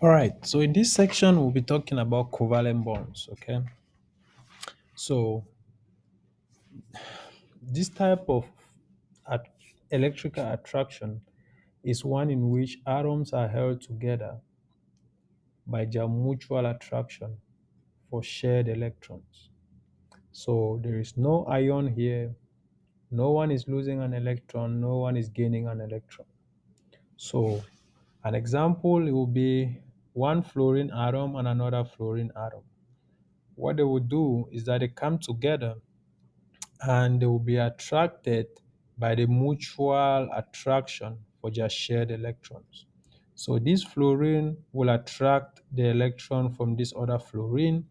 All right. So in this section, we'll be talking about covalent bonds. Okay. So this type of at- electrical attraction is one in which atoms are held together by their mutual attraction for shared electrons. So there is no ion here. No one is losing an electron. No one is gaining an electron. So an example it will be one fluorine atom and another fluorine atom. What they will do is that they come together and they will be attracted by the mutual attraction for their shared electrons. So this fluorine will attract the electron from this other fluorine,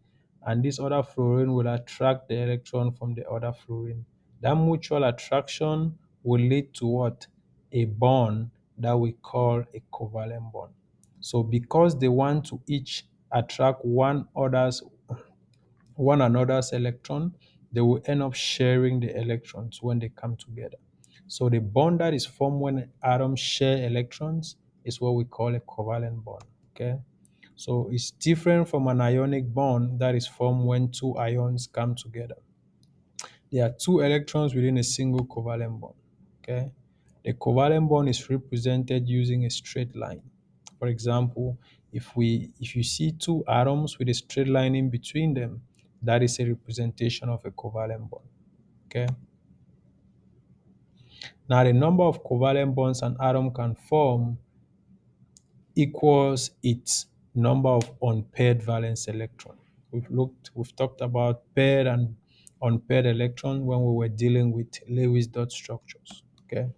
and this other fluorine will attract the electron from the other fluorine. That mutual attraction will lead to what? A bond that we call a covalent bond. So because they want to each attract one another's electron, they will end up sharing the electrons when they come together. So the bond that is formed when atoms share electrons is what we call a covalent bond. Okay. So it's different from an ionic bond that is formed when two ions come together. There are two electrons within a single covalent bond. Okay. The covalent bond is represented using a straight line. For example, if you see two atoms with a straight line in between them, that is a representation of a covalent bond. Okay. Now the number of covalent bonds an atom can form equals its number of unpaired valence electron. We've talked about paired and unpaired electron when we were dealing with Lewis dot structures. Okay.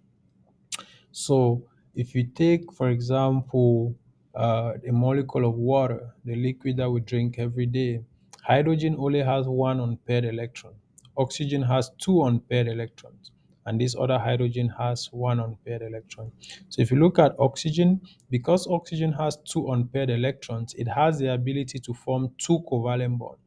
So if you take, for example, a molecule of water, the liquid that we drink every day, hydrogen only has one unpaired electron. Oxygen has two unpaired electrons, and this other hydrogen has one unpaired electron. So if you look at oxygen, because oxygen has two unpaired electrons, it has the ability to form two covalent bonds.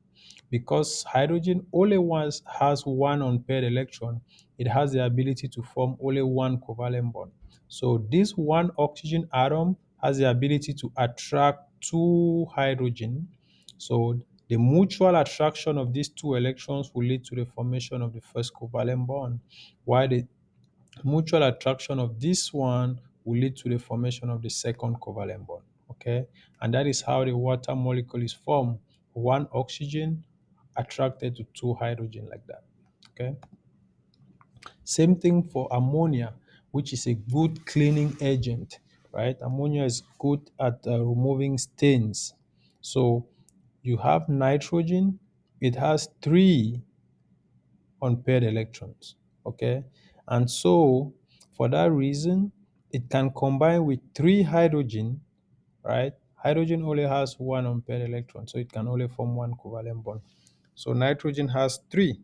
Because hydrogen only once has one unpaired electron, it has the ability to form only one covalent bond. So this one oxygen atom has the ability to attract two hydrogen. So the mutual attraction of these two electrons will lead to the formation of the first covalent bond, while the mutual attraction of this one will lead to the formation of the second covalent bond. Okay, and that is how the water molecule is formed. One oxygen attracted to two hydrogen like that. Okay. Same thing for ammonia, which is a good cleaning agent, right? Ammonia is good at removing stains. So you have nitrogen, it has three unpaired electrons, okay? And so for that reason, it can combine with three hydrogen, right? Hydrogen only has one unpaired electron, so it can only form one covalent bond. So nitrogen has three.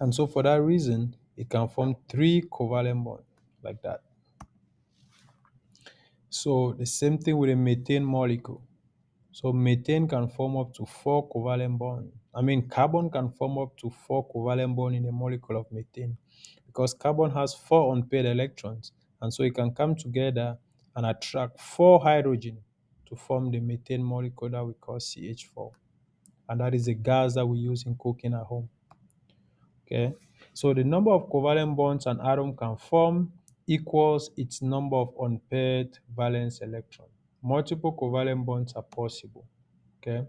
And so for that reason, it can form three covalent bonds like that. So the same thing with a methane molecule. So methane can form up to four covalent bonds. I mean, carbon can form up to four covalent bonds in a molecule of methane because carbon has four unpaired electrons. And so it can come together and attract four hydrogen to form the methane molecule that we call CH4. And that is the gas that we use in cooking at home. Okay, so the number of covalent bonds an atom can form equals its number of unpaired valence electrons. Multiple covalent bonds are possible. Okay,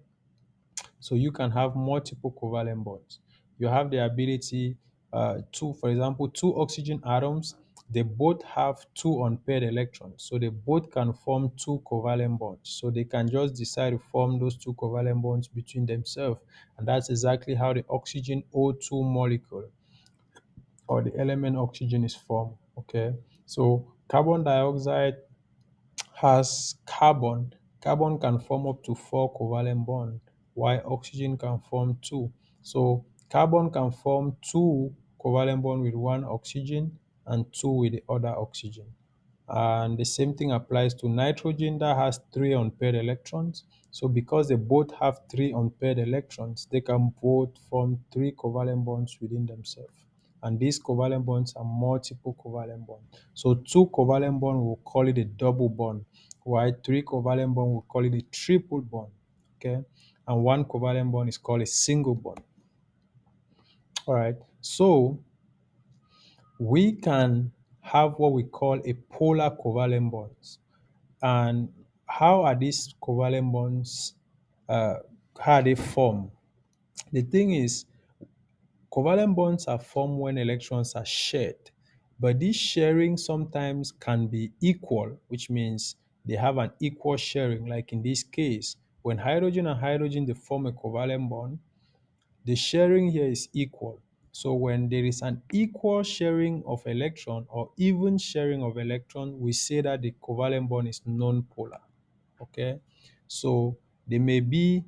so you can have multiple covalent bonds. You have the ability for example, two oxygen atoms, they both have two unpaired electrons. So they both can form two covalent bonds. So they can just decide to form those two covalent bonds between themselves. And that's exactly how the oxygen O2 molecule or the element oxygen is formed. Okay, so carbon dioxide has carbon. Carbon can form up to four covalent bonds, while oxygen can form two. So carbon can form two covalent bonds with one oxygen and two with the other oxygen. And the same thing applies to nitrogen that has three unpaired electrons. So because they both have three unpaired electrons, they can both form three covalent bonds within themselves. And these covalent bonds are multiple covalent bonds. So two covalent bonds, we'll call it a double bond. While three covalent bond, we call it a triple bond. Okay. And one covalent bond is called a single bond. All right. So we can have what we call a polar covalent bonds. And how are these covalent bonds, uh, how are they formed? The thing is, covalent bonds are formed when electrons are shared, but this sharing sometimes can be equal, which means they have an equal sharing. Like in this case, when hydrogen and hydrogen they form a covalent bond, the sharing here is equal. So when there is an equal sharing of electron or even sharing of electron, we say that the covalent bond is non-polar. Okay, so there may be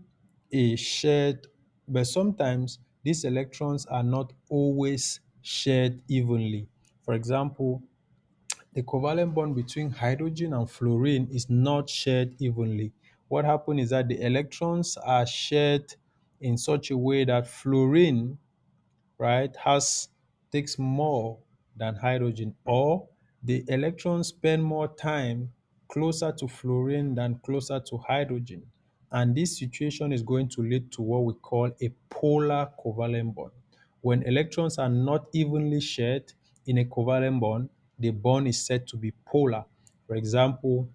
a shared, but sometimes these electrons are not always shared evenly. For example, the covalent bond between hydrogen and fluorine is not shared evenly. What happens is that the electrons are shared in such a way that fluorine, right, has takes more than hydrogen, or the electrons spend more time closer to fluorine than closer to hydrogen. And this situation is going to lead to what we call a polar covalent bond. When electrons are not evenly shared in a covalent bond, the bond is said to be polar. For example,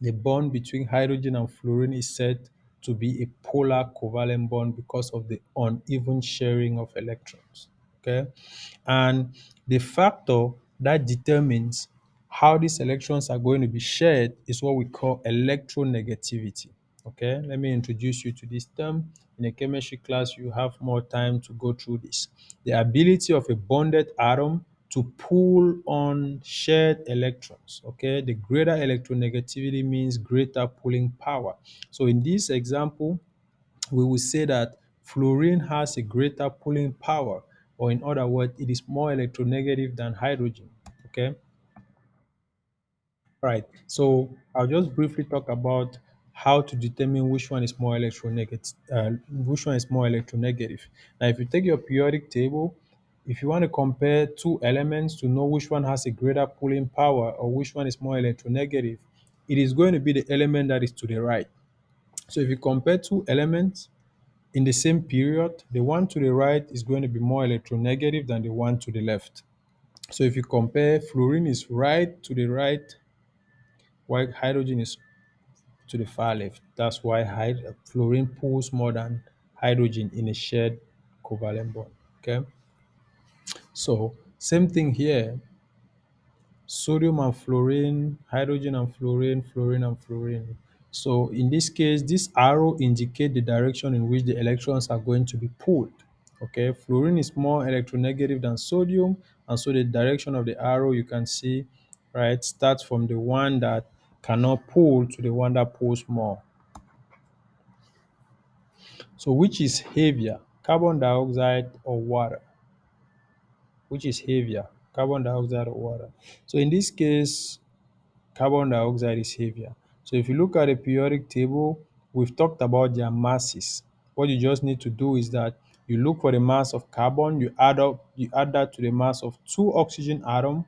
the bond between hydrogen and fluorine is said to be a polar covalent bond because of the uneven sharing of electrons. Okay. And the factor that determines how these electrons are going to be shared is what we call electronegativity. Okay, let me introduce you to this term. In a chemistry class, you have more time to go through this. The ability of a bonded atom to pull on shared electrons. Okay, the greater electronegativity means greater pulling power. So in this example, we will say that fluorine has a greater pulling power, or in other words, it is more electronegative than hydrogen. Okay. Right. So I'll just briefly talk about how to determine which one is more electronegative, which one is more electronegative. Now, if you take your periodic table, if you want to compare two elements to know which one has a greater pulling power or which one is more electronegative, it is going to be the element that is to the right. So if you compare two elements in the same period, the one to the right is going to be more electronegative than the one to the left. So if you compare, fluorine is right to the right, while hydrogen is to the far left. That's why fluorine pulls more than hydrogen in a shared covalent bond. Okay. So same thing here. Sodium and fluorine, hydrogen and fluorine, fluorine and fluorine. So in this case, this arrow indicate the direction in which the electrons are going to be pulled. Okay, fluorine is more electronegative than sodium, and so the direction of the arrow you can see, right, starts from the one that cannot pull to the one that pulls more. So which is heavier, carbon dioxide or water? Which is heavier, carbon dioxide or water? So in this case, carbon dioxide is heavier. So if you look at the periodic table, we've talked about their masses. What you just need to do is that you look for the mass of carbon, you add that to the mass of two oxygen atom,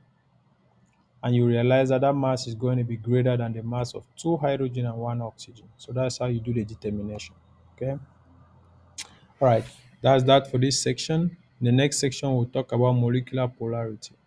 and you realize that that mass is going to be greater than the mass of two hydrogen and one oxygen. So that's how you do the determination. Okay. All right. That's that for this section. In the next section, we'll talk about molecular polarity.